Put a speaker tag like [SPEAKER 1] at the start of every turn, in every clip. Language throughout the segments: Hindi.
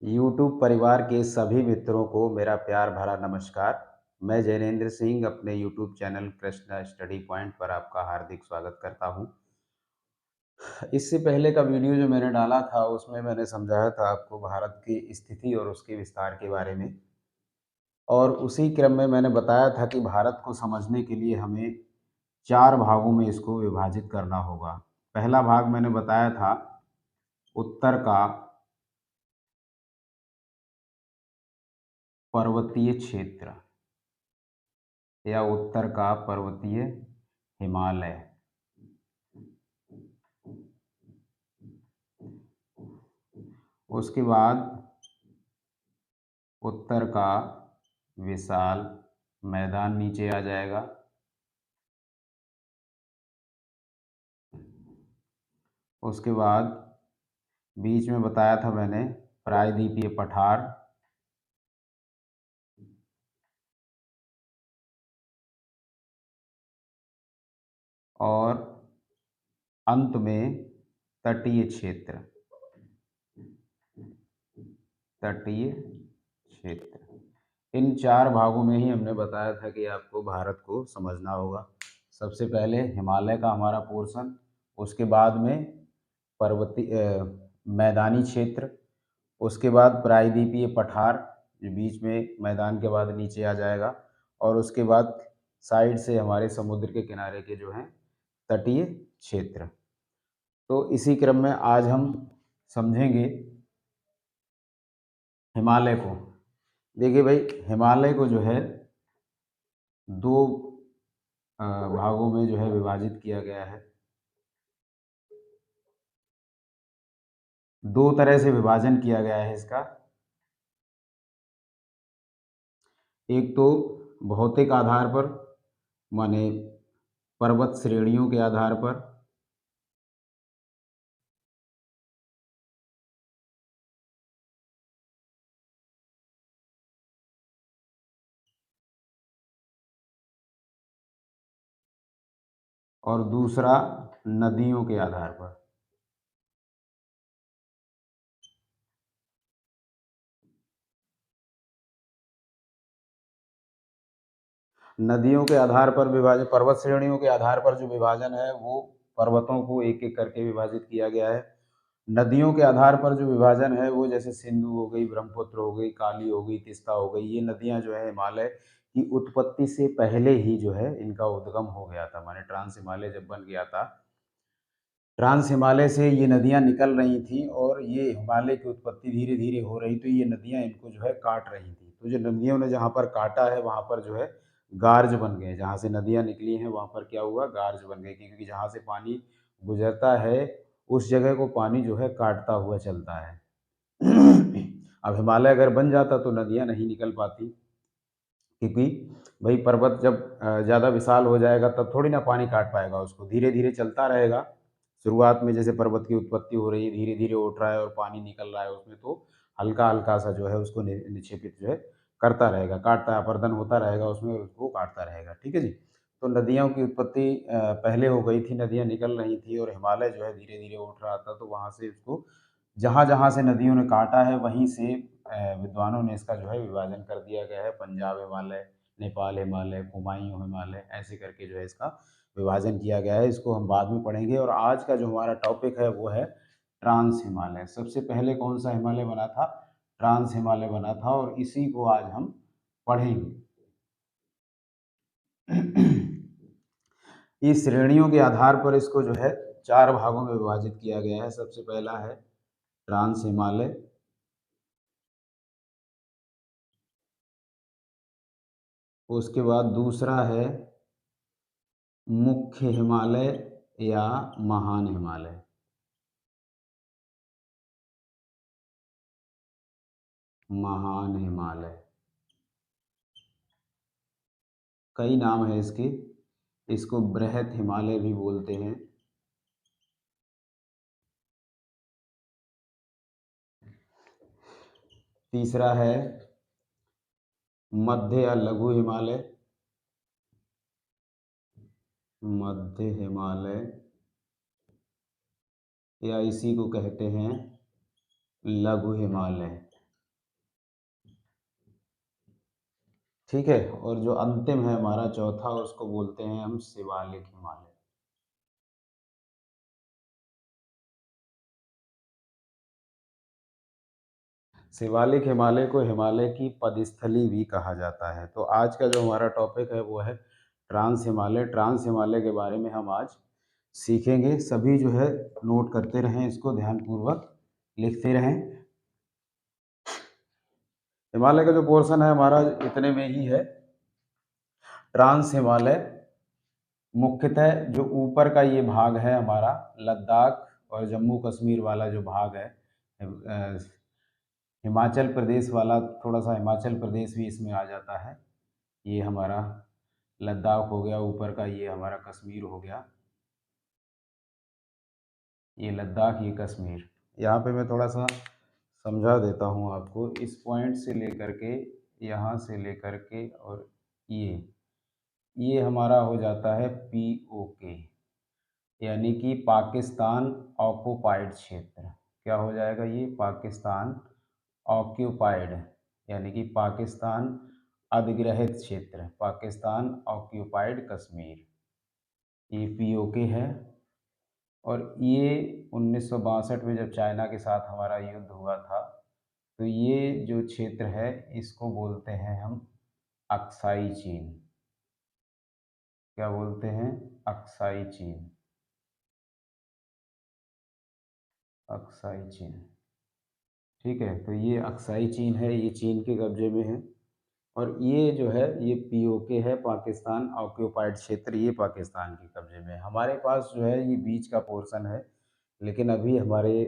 [SPEAKER 1] यूट्यूब परिवार के सभी मित्रों को मेरा प्यार भरा नमस्कार। मैं जैनेंद्र सिंह अपने YouTube channel Krishna study point पर आपका हार्दिक स्वागत करता हूं। इससे पहले का वीडियो जो मैंने डाला था उसमें मैंने समझाया था आपको भारत की स्थिति और उसके विस्तार के बारे में, और उसी क्रम में मैंने बताया था कि भारत को समझने के लिए हमें 4 भागों में इसको विभाजित करना होगा। पहला भाग मैंने बताया था उत्तर का पर्वतीय क्षेत्र या उत्तर का पर्वतीय हिमालय। उसके बाद उत्तर का विशाल मैदान नीचे आ जाएगा। उसके बाद बीच में बताया था मैंने प्रायद्वीपीय पठार। और अंत में तटीय क्षेत्र। तटीय क्षेत्र, इन 4 भागों में ही हमने बताया था कि आपको भारत को समझना होगा। सबसे पहले हिमालय का हमारा पोर्शन, उसके बाद में मैदानी क्षेत्र, उसके बाद प्रायद्वीपीय पठार जो बीच में मैदान के बाद नीचे आ जाएगा, और उसके बाद साइड से हमारे समुद्र के किनारे के जो हैं तटीय क्षेत्र। तो इसी क्रम में आज हम समझेंगे हिमालय को। देखिए भाई, हिमालय को जो है 2 भागों में जो है विभाजित किया गया है। 2 तरह से विभाजन किया गया है इसका। एक तो भौतिक आधार पर, माने पर्वत श्रेणियों के आधार पर, और दूसरा नदियों के आधार पर। नदियों के आधार पर विभाजन, पर्वत श्रेणियों के आधार पर जो विभाजन है वो पर्वतों को एक एक करके विभाजित किया गया है। नदियों के आधार पर जो विभाजन है वो जैसे सिंधु हो गई, ब्रह्मपुत्र हो गई, काली हो गई, तीस्ता हो गई, ये नदियां जो है हिमालय की उत्पत्ति से पहले ही जो है इनका उद्गम हो गया था। माने ट्रांस हिमालय जब बन गया था, ट्रांस हिमालय से ये नदियां निकल रही थी और ये हिमालय की उत्पत्ति धीरे धीरे हो रही, तो ये नदियां इनको जो है काट रही थी। तो जो नदियों ने जहाँ पर काटा है वहाँ पर जो है गार्ज बन गए। जहाँ से नदियां निकली हैं वहाँ पर क्या हुआ, गार्ज बन गए, क्योंकि जहाँ से पानी गुजरता है उस जगह को पानी जो है काटता हुआ चलता है। अब हिमालय अगर बन जाता तो नदियां नहीं निकल पाती, क्योंकि भाई पर्वत जब ज़्यादा विशाल हो जाएगा तब थोड़ी ना पानी काट पाएगा उसको, धीरे धीरे चलता रहेगा। शुरुआत में जैसे पर्वत की उत्पत्ति हो रही है, धीरे धीरे उठ रहा है और पानी निकल रहा है उसमें, तो हल्का हल्का सा जो है उसको निक्षेपित जो है करता रहेगा, काटता अपर्दन होता रहेगा उसमें और उसको काटता रहेगा। ठीक है जी। तो नदियों की उत्पत्ति पहले हो गई थी, नदियाँ निकल रही थी और हिमालय जो है धीरे धीरे उठ रहा था, तो वहाँ से उसको जहाँ जहाँ से नदियों ने काटा है वहीं से विद्वानों ने इसका जो है विभाजन कर दिया गया है। पंजाब हिमालय, नेपाल हिमालय, कुमायूं हिमालय, ऐसे करके जो है इसका विभाजन किया गया है। इसको हम बाद में पढ़ेंगे, और आज का जो हमारा टॉपिक है वो है ट्रांस हिमालय। सबसे पहले कौन सा हिमालय बना था, ट्रांस हिमालय बना था, और इसी को आज हम पढ़ेंगे। इस श्रेणियों के आधार पर इसको जो है 4 भागों में विभाजित किया गया है। सबसे पहला है ट्रांस हिमालय, उसके बाद दूसरा है मुख्य हिमालय या महान हिमालय। महान हिमालय, कई नाम है इसके, इसको बृहत हिमालय भी बोलते हैं। तीसरा है मध्य या लघु हिमालय, मध्य हिमालय, या इसी को कहते हैं लघु हिमालय। ठीक है, और जो अंतिम है हमारा चौथा, उसको बोलते हैं हम शिवालिक हिमालय। शिवालिक हिमालय को हिमालय की पदस्थली भी कहा जाता है। तो आज का जो हमारा टॉपिक है वो है ट्रांस हिमालय। ट्रांस हिमालय के बारे में हम आज सीखेंगे। सभी जो है नोट करते रहें, इसको ध्यानपूर्वक लिखते रहें। हिमालय का जो पोर्शन है हमारा इतने में ही है। ट्रांस हिमालय मुख्यतः जो ऊपर का ये भाग है हमारा, लद्दाख और जम्मू कश्मीर वाला जो भाग है, हिमाचल प्रदेश वाला, थोड़ा सा हिमाचल प्रदेश भी इसमें आ जाता है। ये हमारा लद्दाख हो गया, ऊपर का ये हमारा कश्मीर हो गया। ये लद्दाख, ये कश्मीर। यहाँ पे मैं थोड़ा सा समझा देता हूँ आपको। इस पॉइंट से लेकर के, यहाँ से लेकर के, और ये हमारा हो जाता है POK, यानी कि पाकिस्तान ऑक्युपाइड क्षेत्र। क्या हो जाएगा ये? पाकिस्तान ऑक्युपाइड, यानी कि पाकिस्तान अधिग्रहित क्षेत्र, पाकिस्तान ऑक्युपाइड कश्मीर, ये POK है। और ये 1962 में जब चाइना के साथ हमारा युद्ध हुआ था, तो ये जो क्षेत्र है इसको बोलते हैं हम अक्साई चीन। क्या बोलते हैं? अक्साई चीन, अक्साई चीन। ठीक है, तो ये अक्साई चीन है, ये चीन के कब्जे में है। और ये जो है ये POK है, पाकिस्तान ऑक्यूपाइड क्षेत्र, ये पाकिस्तान के कब्जे में है। हमारे पास जो है ये बीच का पोर्शन है, लेकिन अभी हमारे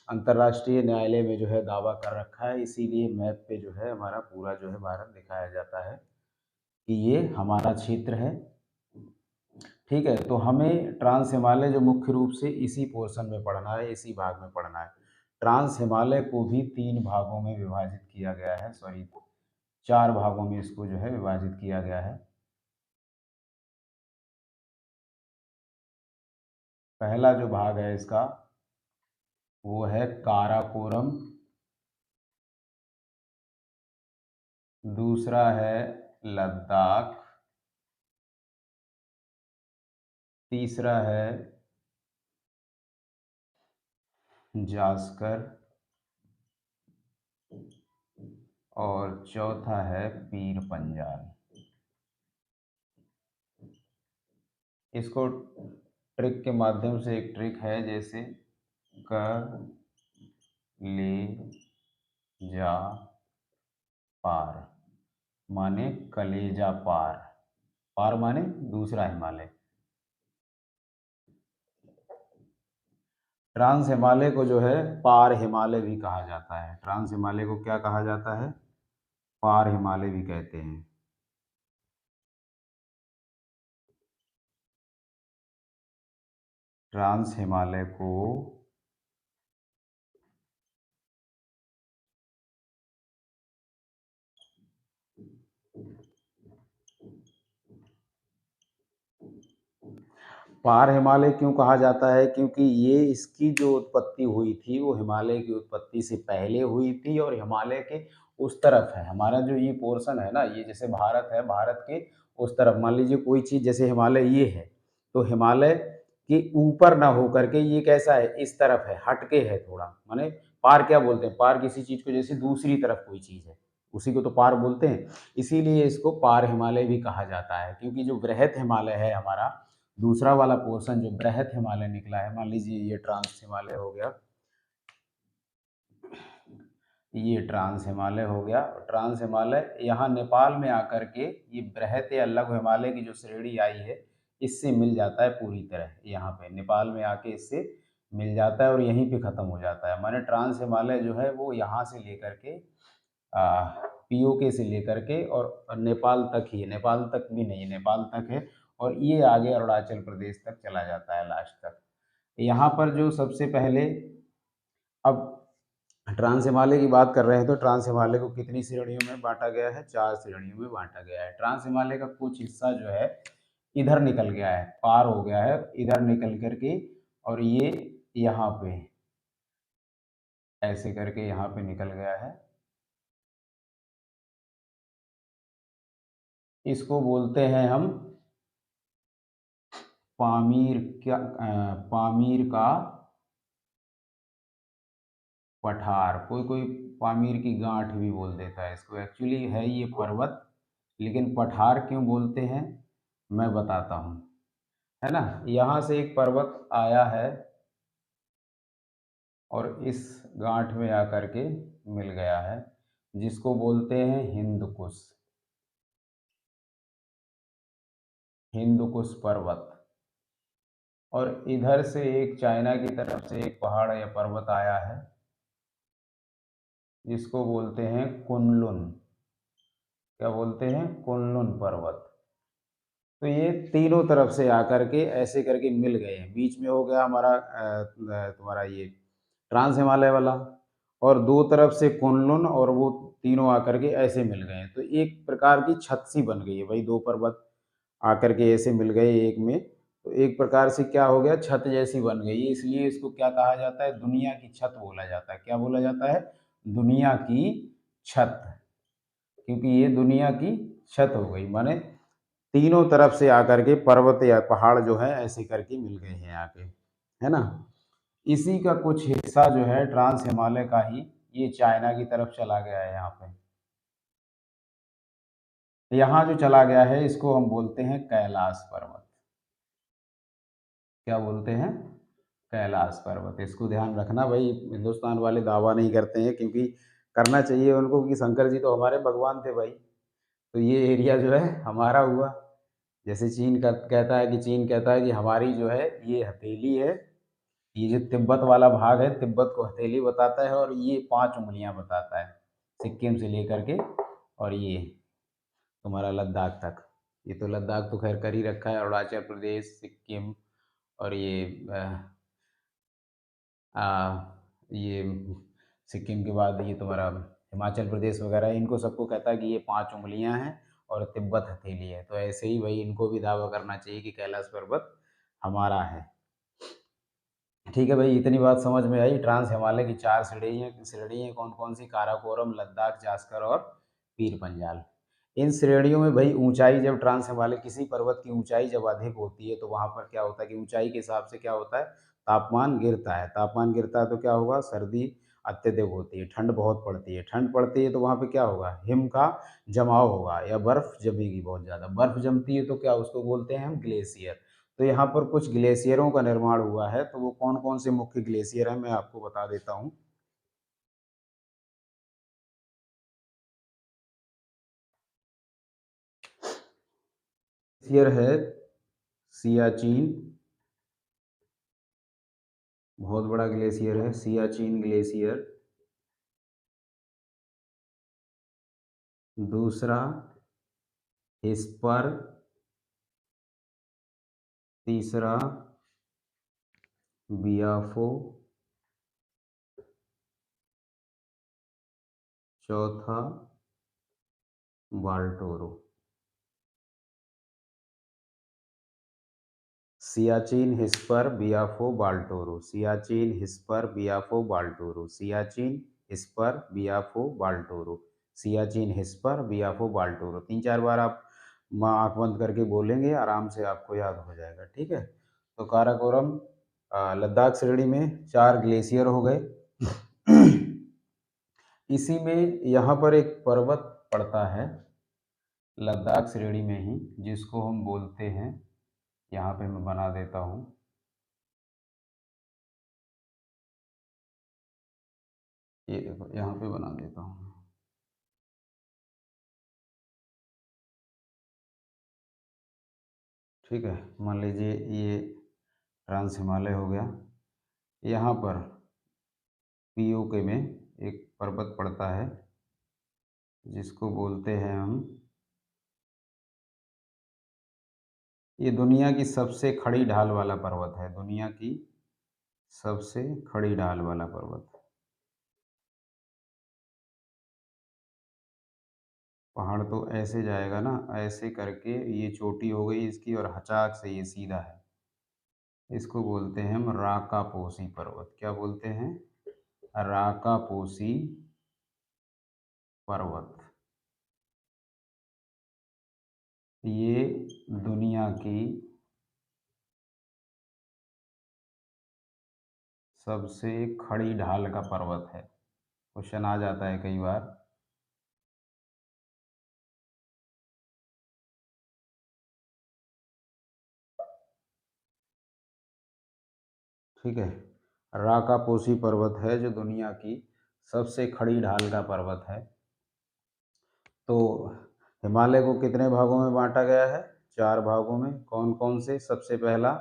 [SPEAKER 1] अंतर्राष्ट्रीय न्यायालय में जो है दावा कर रखा है, इसीलिए मैप पे जो है हमारा पूरा जो है भारत दिखाया जाता है कि ये हमारा क्षेत्र है। ठीक है, तो हमें ट्रांस हिमालय जो मुख्य रूप से इसी पोर्शन में पढ़ना है, इसी भाग में पढ़ना है। ट्रांस हिमालय को भी 3 भागों में विभाजित किया गया है, सॉरी 4 भागों में इसको जो है विभाजित किया गया है। पहला जो भाग है इसका वो है काराकोरम, दूसरा है लद्दाख, तीसरा है जास्कर, और चौथा है पीर पंजाल। इसको ट्रिक के माध्यम से, एक ट्रिक है, जैसे कर ले जा पार, माने कलेजा पार, पार माने दूसरा हिमालय। ट्रांस हिमालय को जो है पार हिमालय भी कहा जाता है। ट्रांस हिमालय को क्या कहा जाता है? पार हिमालय भी कहते हैं। ट्रांस हिमालय को पार हिमालय क्यों कहा जाता है? क्योंकि ये, इसकी जो उत्पत्ति हुई थी वो हिमालय की उत्पत्ति से पहले हुई थी, और हिमालय के उस तरफ है हमारा जो ये पोर्शन है ना, ये जैसे भारत है, भारत के उस तरफ मान लीजिए कोई चीज़, जैसे हिमालय ये है, तो हिमालय के ऊपर ना हो करके ये कैसा है, इस तरफ है, हटके है थोड़ा। माने पार क्या बोलते हैं? पार किसी चीज़ को, जैसे दूसरी तरफ कोई चीज़ है, उसी को तो पार बोलते हैं। इसीलिए इसको पार हिमालय भी कहा जाता है, क्योंकि जो बृहत हिमालय है हमारा, दूसरा वाला पोर्शन जो बृहत हिमालय निकला है, मान लीजिए ये ट्रांस हिमालय हो गया, ये ट्रांस हिमालय हो गया। ट्रांस हिमालय यहाँ नेपाल में आकर के ये बृहत या लघु हिमालय की जो श्रेणी आई है, इससे मिल जाता है पूरी तरह। यहाँ पे नेपाल में आके इससे मिल जाता है और यहीं पे ख़त्म हो जाता है। माने ट्रांस हिमालय जो है वो यहाँ से लेकर के POK से लेकर के और नेपाल तक ही है, नेपाल तक भी नहीं है, नेपाल तक है, और ये आगे अरुणाचल प्रदेश तक चला जाता है लास्ट तक। यहाँ पर जो सबसे पहले, अब ट्रांस हिमालय की बात कर रहे हैं, तो ट्रांस हिमालय को कितनी श्रेणियों में बांटा गया है? 4 श्रेणियों में बांटा गया है। ट्रांस हिमालय का कुछ हिस्सा जो है इधर निकल गया है, पार हो गया है इधर निकल करके, और ये यहाँ पे ऐसे करके यहाँ पे निकल गया है। इसको बोलते हैं हम पामीर पामीर का पठार। कोई कोई पामीर की गांठ भी बोल देता है इसको। एक्चुअली है ये पर्वत, लेकिन पठार क्यों बोलते हैं मैं बताता हूँ, है ना। यहाँ से एक पर्वत आया है और इस गांठ में आकर के मिल गया है, जिसको बोलते हैं हिंदकुश। हिंदकुश पर्वत। और इधर से एक चाइना की तरफ से एक पहाड़ या पर्वत आया है, जिसको बोलते हैं कुनलुन। क्या बोलते हैं? कुनलुन पर्वत। तो ये तीनों तरफ से आकर के ऐसे करके मिल गए हैं। बीच में हो गया हमारा तुम्हारा ये ट्रांस हिमालय वाला, और दो तरफ से कुनलुन, और वो तीनों आकर के ऐसे मिल गए हैं। तो एक प्रकार की छत सी बन गई है भाई, दो पर्वत आकर के ऐसे मिल गए एक में, तो एक प्रकार से क्या हो गया, छत जैसी बन गई है। इसलिए इसको क्या कहा जाता है? दुनिया की छत बोला जाता है। क्या बोला जाता है? दुनिया की छत। क्योंकि ये दुनिया की छत हो गई, माने तीनों तरफ से आकर के पर्वत या पहाड़ जो है ऐसे करके मिल गए हैं आके, है ना। इसी का कुछ हिस्सा जो है ट्रांस हिमालय का ही, ये चाइना की तरफ चला गया है। यहाँ पे, यहाँ जो चला गया है इसको हम बोलते हैं कैलाश पर्वत। क्या बोलते हैं? कैलाश पर्वत। इसको ध्यान रखना भाई, हिंदुस्तान वाले दावा नहीं करते हैं, क्योंकि करना चाहिए उनको कि शंकर जी तो हमारे भगवान थे भाई। तो ये एरिया जो है हमारा हुआ। जैसे चीन का कहता है कि, चीन कहता है कि हमारी जो है ये हथेली है, ये जो तिब्बत वाला भाग है, तिब्बत को हथेली बताता है, और ये 5 उँगलियां बताता है, सिक्किम से लेकर के और ये तुम्हारा लद्दाख तक। ये तो लद्दाख तो खैर कर ही रखा है, अरुणाचल प्रदेश, सिक्किम, और ये सिक्किम के बाद ये तुम्हारा हिमाचल प्रदेश वगैरह, इनको सबको कहता है कि ये 5 उँगलियां हैं और तिब्बत हथेली है। तो ऐसे ही भाई इनको भी दावा करना चाहिए कि कैलाश पर्वत हमारा है। ठीक है भाई, इतनी बात समझ में आई। ट्रांस हिमालय की 4 श्रेणी हैं कौन कौन सी? काराकोरम, लद्दाख, जास्कर और पीर पंजाल। इन श्रेणियों में भाई ऊंचाई, जब ट्रांस हिमालय किसी पर्वत की ऊंचाई जब अधिक होती है तो वहां पर क्या होता है कि ऊंचाई के हिसाब से क्या होता है, तापमान गिरता है। तापमान गिरता है तो क्या होगा? सर्दी अत्यधिक होती है, ठंड बहुत पड़ती है। ठंड पड़ती है तो वहां पे क्या होगा? हिम का जमाव होगा या बर्फ जमेगी बहुत ज़्यादा। बर्फ जमती है तो क्या, उसको बोलते हैं हम ग्लेशियर। तो यहाँ पर कुछ ग्लेशियरों का निर्माण हुआ है, तो वो कौन कौन से मुख्य ग्लेशियर हैं मैं आपको बता देता हूँ। ग्लेशियर है सियाचिन, बहुत बड़ा ग्लेशियर है सियाचिन ग्लेशियर। दूसरा हिस्पर। तीसरा बियाफो। चौथा बाल्टोरो। सियाचिन, हिस्पर, बियाफो, बाल्टोरो। सियाचिन, हिस्पर, बियाफो, बाल्टोरो। सियाचिन, हिस्पर, बियाफो, बाल्टोरो। सियाचिन, हिस्पर, बियाफो, बाल्टोरो। 3-4 बार आप आँख बंद करके बोलेंगे, आराम से आपको याद हो जाएगा। ठीक है। तो काराकोरम लद्दाख श्रेणी में 4 ग्लेशियर हो गए। इसी में यहाँ पर एक पर्वत पड़ता है लद्दाख श्रेणी में ही, जिसको हम बोलते हैं, यहाँ पे मैं बना देता हूँ, ये देखो यहाँ पे बना देता हूँ। ठीक है, मान लीजिए ये ट्रांस हिमालय हो गया। यहाँ पर पीओके में एक पर्वत पड़ता है, जिसको बोलते हैं हम, ये दुनिया की सबसे खड़ी ढाल वाला पर्वत है। दुनिया की सबसे खड़ी ढाल वाला पर्वत। पहाड़ तो ऐसे जाएगा ना, ऐसे करके ये चोटी हो गई इसकी, और हचाक से ये सीधा है। इसको बोलते हैं हम राकापोसी पर्वत। क्या बोलते हैं? राकापोसी पर्वत। ये दुनिया की सबसे खड़ी ढाल का पर्वत है। क्वेश्चन आ जाता है कई बार। ठीक है, राकापोसी पर्वत है जो दुनिया की सबसे खड़ी ढाल का पर्वत है। तो हिमालय को कितने भागों में बांटा गया है? 4 भागों में। कौन कौन से? सबसे पहला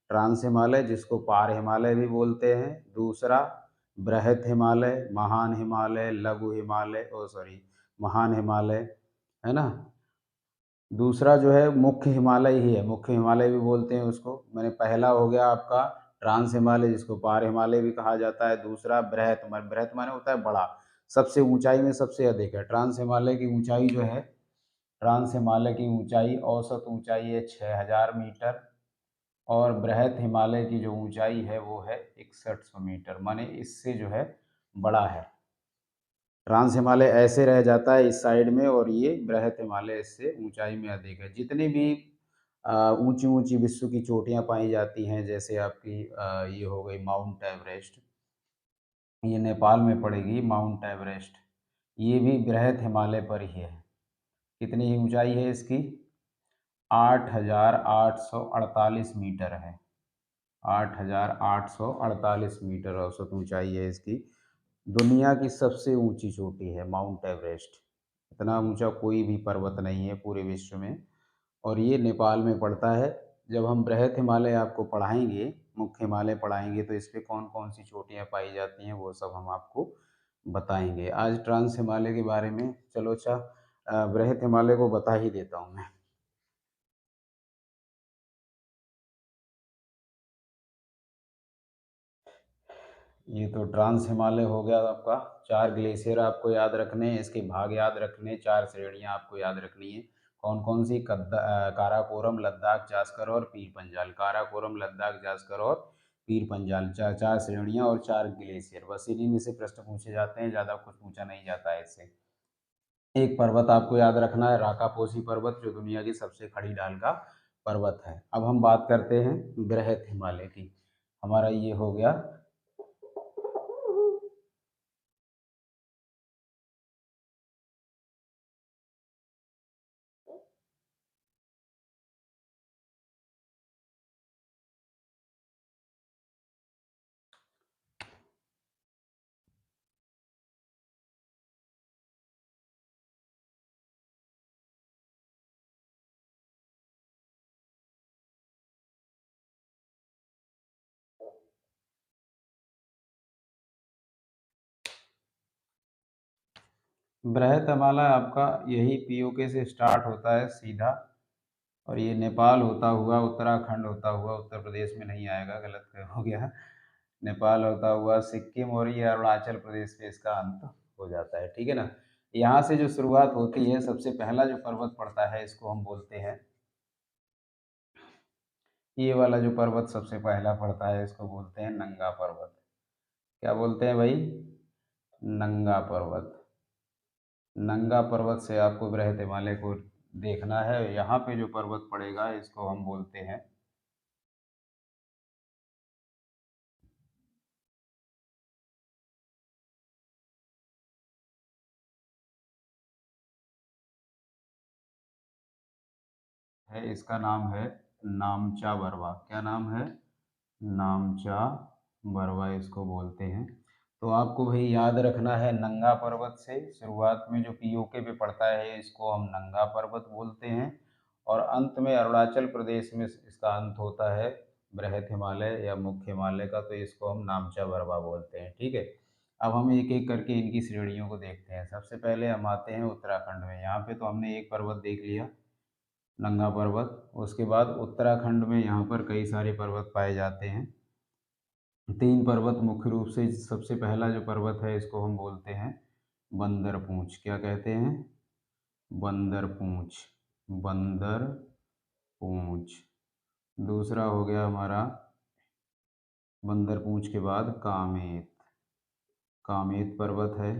[SPEAKER 1] ट्रांस हिमालय, जिसको पार हिमालय भी बोलते हैं। दूसरा बृहत हिमालय, महान हिमालय, लघु हिमालय, ओ सॉरी, महान हिमालय, है ना। दूसरा जो है मुख्य हिमालय ही है, मुख्य हिमालय भी बोलते हैं उसको। मैंने पहला हो गया आपका ट्रांस हिमालय, जिसको पार हिमालय भी कहा जाता है। दूसरा बृहत, बृहत माने होता है बड़ा, सबसे ऊंचाई में सबसे अधिक है। ट्रांस हिमालय की ऊंचाई जो है, ट्रांस हिमालय की ऊंचाई, औसत ऊंचाई है 6000 मीटर। और बृहत हिमालय की जो ऊंचाई है वो है 6100 मीटर, माने इससे जो है बड़ा है। ट्रांस हिमालय ऐसे रह जाता है इस साइड में, और ये बृहत हिमालय इससे ऊंचाई में अधिक है। जितनी भी ऊंची ऊंची विश्व की चोटियां पाई जाती हैं, जैसे आपकी ये हो गई माउंट एवरेस्ट, ये नेपाल में पड़ेगी माउंट एवरेस्ट, ये भी बृहत हिमालय पर ही है। कितनी ही ऊंचाई है इसकी? 8848 मीटर है। 8848 मीटर औसत ऊंचाई है इसकी। दुनिया की सबसे ऊंची चोटी है माउंट एवरेस्ट। इतना ऊंचा कोई भी पर्वत नहीं है पूरे विश्व में, और ये नेपाल में पड़ता है। जब हम बृहत हिमालय आपको पढ़ाएंगे, मुख्य हिमालय पढ़ाएंगे, तो इस पे कौन कौन सी चोटियाँ पाई जाती हैं वो सब हम आपको बताएंगे। आज ट्रांस हिमालय के बारे में, चलो अच्छा बृहत हिमालय को बता ही देता हूँ मैं। ये तो ट्रांस हिमालय हो गया आपका। 4 ग्लेशियर आपको याद रखने हैं, इसके भाग याद रखने, 4 श्रेणियां आपको याद रखनी है। कौन कौन सी? काराकोरम, लद्दाख, जास्कर और पीर पंजाल। काराकोरम, लद्दाख, जास्कर और पीर पंजाल, 4 श्रेणियां और 4 ग्लेशियर। बस इन्हीं में से प्रश्न पूछे जाते हैं, ज़्यादा कुछ पूछा नहीं जाता है इससे। एक पर्वत आपको याद रखना है, राकापोसी पर्वत, जो दुनिया की सबसे खड़ी ढाल का पर्वत है। अब हम बात करते हैं बृहत हिमालय की। हमारा ये हो गया। बृहत हिमालय आपका यही पीओके से स्टार्ट होता है सीधा, और ये नेपाल होता हुआ, उत्तराखंड होता हुआ, उत्तर प्रदेश में नहीं आएगा, गलत हो गया, नेपाल होता हुआ सिक्किम, और ये अरुणाचल प्रदेश पे इसका अंत हो जाता है। ठीक है ना। यहाँ से जो शुरुआत होती है, सबसे पहला जो पर्वत पड़ता है इसको हम बोलते हैं, ये वाला जो पर्वत सबसे पहला पड़ता है इसको बोलते हैं नंगा पर्वत। क्या बोलते हैं भाई? नंगा पर्वत। नंगा पर्वत से आपको बृहत हिमालय को देखना है। यहाँ पे जो पर्वत पड़ेगा इसको हम बोलते हैं, इसका नाम है नामचा बरवा। क्या नाम है? नामचा बरवा इसको बोलते हैं। तो आपको भाई याद रखना है, नंगा पर्वत से शुरुआत में जो पीओके पे पड़ता है इसको हम नंगा पर्वत बोलते हैं, और अंत में अरुणाचल प्रदेश में इसका अंत होता है बृहत हिमालय या मुख्य हिमालय का, तो इसको हम नामचा बरवा बोलते हैं। ठीक है। अब हम एक एक करके इनकी श्रेणियों को देखते हैं। सबसे पहले हम आते हैं उत्तराखंड में। यहाँ पे तो हमने एक पर्वत देख लिया, नंगा पर्वत। उसके बाद उत्तराखंड में यहाँ पर कई सारे पर्वत पाए जाते हैं। 3 पर्वत मुख्य रूप से। सबसे पहला जो पर्वत है इसको हम बोलते हैं बंदर पूंछ। क्या कहते हैं? बंदर पूंछ। बंदर पूंछ। दूसरा हो गया हमारा, बंदर पूंछ के बाद कामेत। कामेत पर्वत है।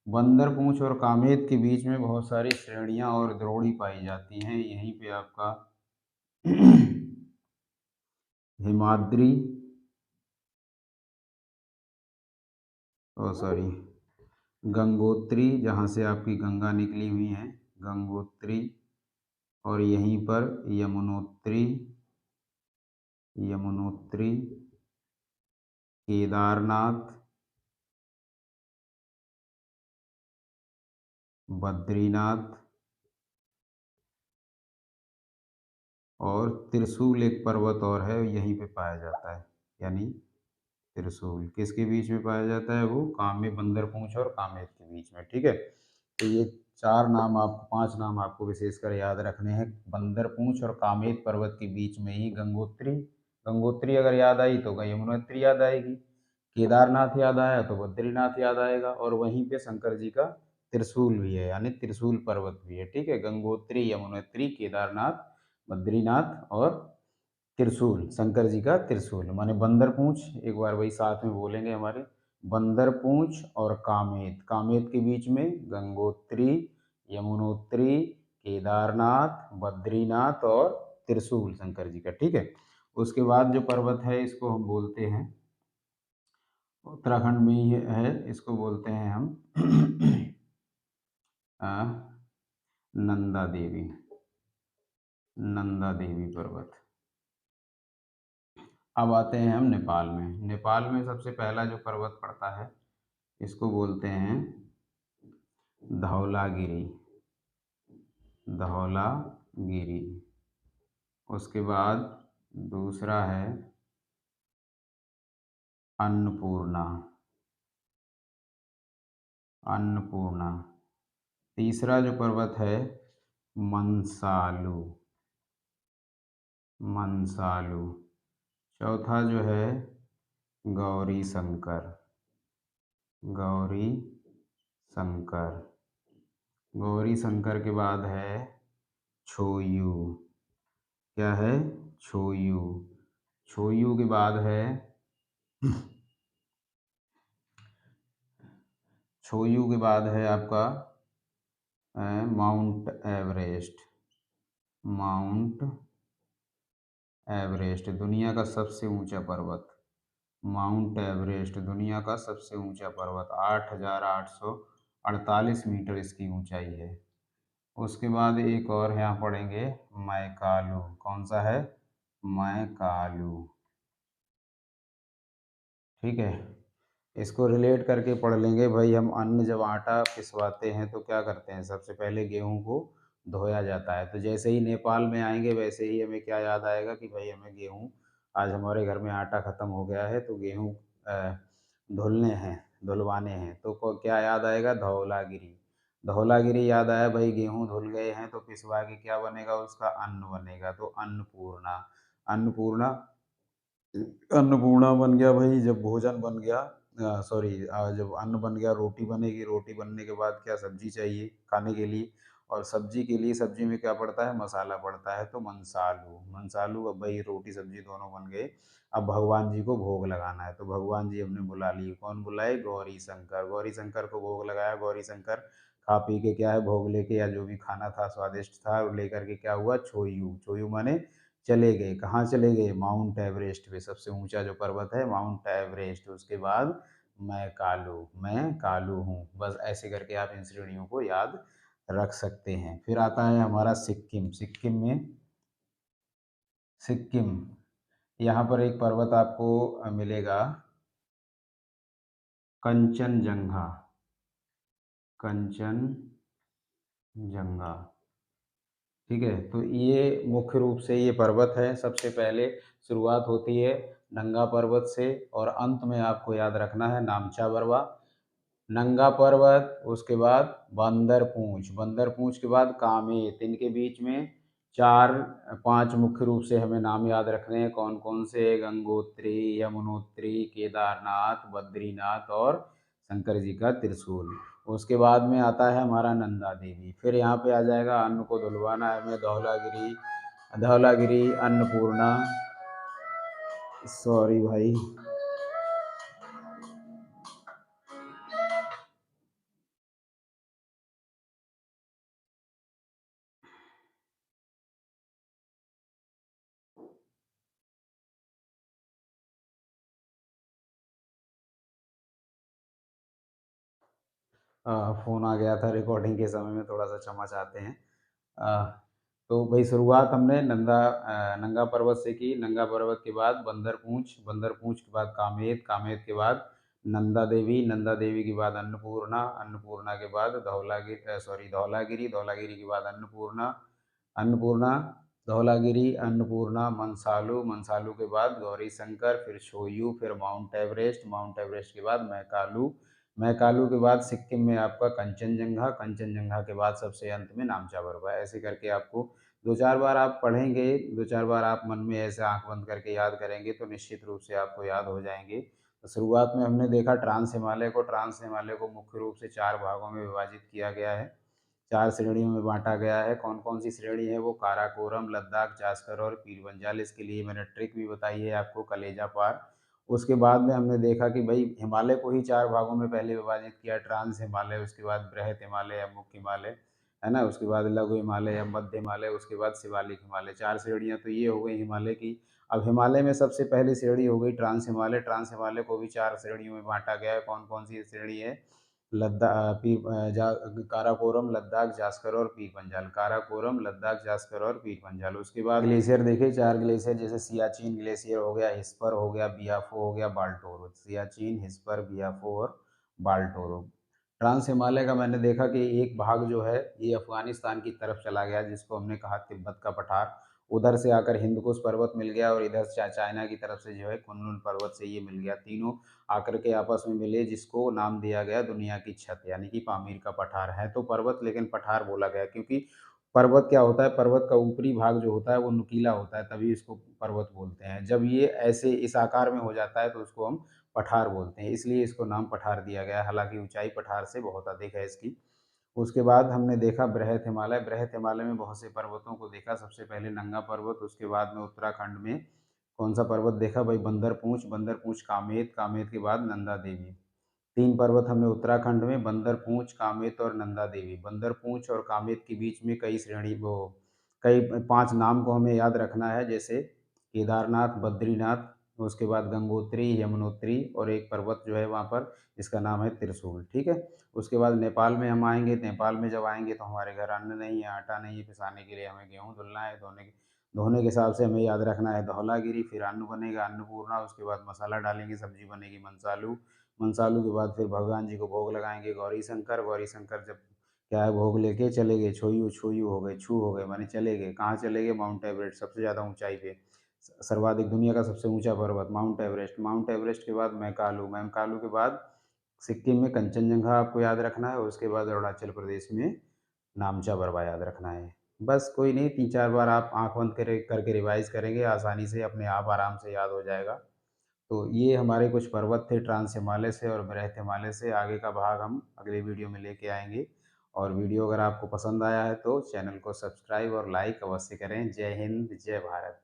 [SPEAKER 1] बंदरपूंछ और कामेत के बीच में बहुत सारी श्रेणियां और द्रोणी पाई जाती हैं। यहीं पे आपका हिमाद्री, ओ सॉरी, गंगोत्री, जहाँ से आपकी गंगा निकली हुई है, गंगोत्री, और यहीं पर यमुनोत्री, यमुनोत्री, केदारनाथ, बद्रीनाथ और त्रिशूल एक पर्वत और है, यहीं पे पाया जाता है। यानी त्रिशूल किसके बीच में पाया जाता है? वो कामे बंदरपूंछ और कामेत के बीच में। ठीक है, तो ये चार नाम, आपको पांच नाम आपको विशेषकर याद रखने हैं। बंदरपूंछ और कामेत पर्वत के बीच में ही गंगोत्री, गंगोत्री अगर याद आई तो यमुनोत्री याद आएगी, केदारनाथ याद आया तो बद्रीनाथ याद आएगा, और वहीं पे शंकर जी का त्रिशूल भी है, यानी त्रिशूल पर्वत भी है। ठीक है, गंगोत्री, यमुनोत्री, केदारनाथ, बद्रीनाथ और त्रिशूल, शंकर जी का त्रिशूल माने बंदरपूंछ। एक बार वही साथ में बोलेंगे हमारे, बंदरपूंछ और कामेत, कामेत के बीच में गंगोत्री, यमुनोत्री, केदारनाथ, बद्रीनाथ और त्रिशूल शंकर जी का। ठीक है, उसके बाद जो पर्वत है इसको हम बोलते हैं, उत्तराखंड में ही है, इसको बोलते हैं हम अ, नंदा देवी, नंदा देवी पर्वत। अब आते हैं हम नेपाल में। नेपाल में सबसे पहला जो पर्वत पड़ता है इसको बोलते हैं धौलागिरी, धौलागिरी। उसके बाद दूसरा है अन्नपूर्णा, अन्नपूर्णा। तीसरा जो पर्वत है मंसालू, मंसालू। चौथा जो है गौरी शंकर, गौरी शंकर। गौरी शंकर के बाद है छोयू, क्या है? छोयू। छोयू के बाद है छोयू के बाद है आपका माउंट एवरेस्ट, माउंट एवरेस्ट दुनिया का सबसे ऊंचा पर्वत। माउंट एवरेस्ट दुनिया का सबसे ऊंचा पर्वत, 8,848 मीटर इसकी ऊंचाई है। उसके बाद एक और यहाँ पढ़ेंगे मैकालू। कौन सा है? मैकालू। ठीक है, इसको रिलेट करके पढ़ लेंगे भाई। हम अन्न जब आटा पिसवाते हैं तो क्या करते हैं? सबसे पहले गेहूं को धोया जाता है। तो जैसे ही नेपाल में आएंगे वैसे ही हमें क्या याद आएगा कि भाई हमें गेहूं, आज हमारे घर में आटा ख़त्म हो गया है तो गेहूं धुलने हैं, धुलवाने हैं। तो क्या याद आएगा? धौलागिरी। धौलागिरी याद आया भाई, गेहूं धुल गए हैं तो पिसवा के क्या बनेगा? उसका अन्न बनेगा, तो अन्नपूर्णा। अन्नपूर्णा, अन्नपूर्णा बन गया भाई जब भोजन बन गया, सॉरी, जब अन्न बन गया, रोटी बनेगी, रोटी बनने के बाद क्या? सब्जी चाहिए खाने के लिए, और सब्जी के लिए सब्जी में क्या पड़ता है? मसाला पड़ता है, तो मंसालू। मंसालू, अब भाई रोटी सब्जी दोनों बन गए, अब भगवान जी को भोग लगाना है, तो भगवान जी हमने बुला लिए। कौन बुलाए? गौरी शंकर। गौरी शंकर को भोग लगाया। गौरी शंकर खा पी के क्या है, भोग लेके या जो भी खाना था स्वादिष्ट था वो लेकर के क्या हुआ? छोयू। छोयू माने चले गए। कहाँ चले गए? माउंट एवरेस्ट पे, सबसे ऊंचा जो पर्वत है माउंट एवरेस्ट। उसके बाद मैं कालू, मैं कालू हूँ। बस ऐसे करके आप इन श्रेणियों को याद रख सकते हैं। फिर आता है हमारा सिक्किम। सिक्किम में, सिक्किम, यहाँ पर एक पर्वत आपको मिलेगा, कंचनजंगा, कंचनजंगा। ठीक है, तो ये मुख्य रूप से ये पर्वत है। सबसे पहले शुरुआत होती है नंगा पर्वत से, और अंत में आपको याद रखना है नामचा बरवा। नंगा पर्वत, उसके बाद बंदरपूंछ, बंदरपूंछ के बाद कामेत। इनके बीच में चार पांच मुख्य रूप से हमें नाम याद रखने हैं। कौन कौन से? गंगोत्री, यमुनोत्री, केदारनाथ, बद्रीनाथ और शंकर जी का त्रिशूल। उसके बाद में आता है हमारा नंदा देवी। फिर यहाँ पे आ जाएगा अन्न को धुलवाना है हमें, धौलागिरी, धौलागिरी, अन्नपूर्णा, सॉरी भाई। फ़ोन आ गया था रिकॉर्डिंग के समय में, थोड़ा-सा क्षमा चाहते हैं। अ, तो भई शुरुआत हमने नंगा पर्वत से की। नंगा पर्वत के बाद बंदर पूंछ के बाद कामेत, कामेत के बाद नंदा देवी, नंदा देवी के बाद अन्नपूर्णा, अन्नपूर्णा के बाद धौलागिरी, धौलागिरी के बाद अन्नपूर्णा, अन्नपूर्णा, धौलागिरी, अन्नपूर्णा, मनसालू, मनसालू के बाद गौरीशंकर, फिर शोयू, फिर माउंट एवरेस्ट, माउंट एवरेस्ट के बाद मैकालू, मैकालू के बाद सिक्किम में आपका कंचनजंगा, कंचनजंगा के बाद सबसे अंत में नामचा बर्फा। ऐसे करके आपको 2-4 बार आप पढ़ेंगे, 2-4 बार आप मन में ऐसे आँख बंद करके याद करेंगे तो निश्चित रूप से आपको याद हो जाएँगे। तो शुरुआत में हमने देखा ट्रांस हिमालय को मुख्य रूप से 4 भागों में विभाजित किया गया है। 4 श्रेणियों में बाँटा गया है। कौन-कौन सी श्रेणी है वो? काराकोरम, लद्दाख, जास्कर और पीरपंजाल। इसके लिए मैंने ट्रिक भी बताई है आपको, कलेजा पार। उसके बाद में हमने देखा कि भई हिमालय को ही 4 भागों में पहले विभाजित किया, ट्रांस हिमालय, उसके बाद बृहत हिमालय या मुख्य हिमालय, है ना? उसके बाद लघु हिमालय या मध्य हिमालय, उसके बाद शिवालिक हिमालय। 4 श्रेणियाँ तो ये हो गई हिमालय की। अब हिमालय में सबसे पहली श्रेणी हो गई ट्रांस हिमालय। ट्रांस हिमालय को भी 4 श्रेणियों में बाँटा गया है। कौन-कौन सी श्रेणी है? काराकोरम, लद्दाख, जास्कर और पीर पंजाल। काराकोरम, लद्दाख, जास्कर और पीर पंजाल। उसके बाद ग्लेशियर देखे, 4 ग्लेशियर, जैसे सियाचिन ग्लेशियर हो गया, हिस्पर हो गया, बियाफो हो गया, बाल्टोरो। सियाचिन, हिस्पर, बियाफो और बाल्टोरो। ट्रांस हिमालय का मैंने देखा कि एक भाग जो है ये अफ़गानिस्तान की तरफ चला गया, जिसको हमने कहा तिब्बत का पठार। उधर से आकर हिंदकुश पर्वत मिल गया और इधर चाइना की तरफ से जो है कुनलुन पर्वत से ये मिल गया। तीनों आकर के आपस में मिले, जिसको नाम दिया गया दुनिया की छत, यानी कि पामीर का पठार। है तो पर्वत लेकिन पठार बोला गया, क्योंकि पर्वत क्या होता है, पर्वत का ऊपरी भाग जो होता है वो नुकीला होता है, तभी इसको पर्वत बोलते हैं। जब ये ऐसे इस आकार में हो जाता है तो उसको हम पठार बोलते हैं, इसलिए इसको नाम पठार दिया गया है। हालांकि ऊंचाई पठार से बहुत अधिक है इसकी। उसके बाद हमने देखा बृहत हिमालय। बृहत हिमालय में बहुत से पर्वतों को देखा। सबसे पहले नंगा पर्वत, उसके बाद में उत्तराखंड में कौन सा पर्वत देखा भाई? बंदर पूंछ, कामेत, कामेत के बाद नंदा देवी। 3 पर्वत हमने उत्तराखंड में, बंदर पूंछ, कामेत और नंदा देवी। बंदर पूंछ और कामेत के बीच में कई श्रेणी वो कई 5 नाम को हमें याद रखना है, जैसे केदारनाथ, बद्रीनाथ, उसके बाद गंगोत्री, यमुनोत्री और एक पर्वत जो है वहाँ पर जिसका नाम है त्रिशूल, ठीक है? उसके बाद नेपाल में हम आएँगे। नेपाल में जब आएँगे तो हमारे घर अन्न नहीं है, आटा नहीं है, पिसाने के लिए हमें गेहूँ धुलना है, धोने के हिसाब से हमें याद रखना है धौलागिरी, फिर अन्न बनेगा अन्नपूर्णा, उसके बाद मसाला डालेंगे, सब्जी बनेगी मनसालू, मनसालू के बाद फिर भगवान जी को भोग लगाएँगे गौरीशंकर, गौरीशंकर जब क्या है भोग लेके चले गए, छोयू छूयू हो गए, छू हो गए माने चले गए। कहाँ चले गए? माउंट एवरेस्ट, सबसे ज़्यादा ऊँचाई पे। सर्वाधिक दुनिया का सबसे ऊँचा पर्वत माउंट एवरेस्ट। माउंट एवरेस्ट के बाद मैकालू, मैकालू के बाद सिक्किम में कंचनजंगा आपको याद रखना है और उसके बाद अरुणाचल प्रदेश में नामचा बरवा याद रखना है। बस कोई नहीं, 3-4 बार आप आँख बंद करके रिवाइज़ करेंगे, आसानी से अपने आप आराम से याद हो जाएगा। तो ये हमारे कुछ पर्वत थे ट्रांस हिमालय से और बृहत हिमालय से। आगे का भाग हम अगले वीडियो में लेके आएँगे। और वीडियो अगर आपको पसंद आया है तो चैनल को सब्सक्राइब और लाइक अवश्य करें। जय हिंद, जय भारत।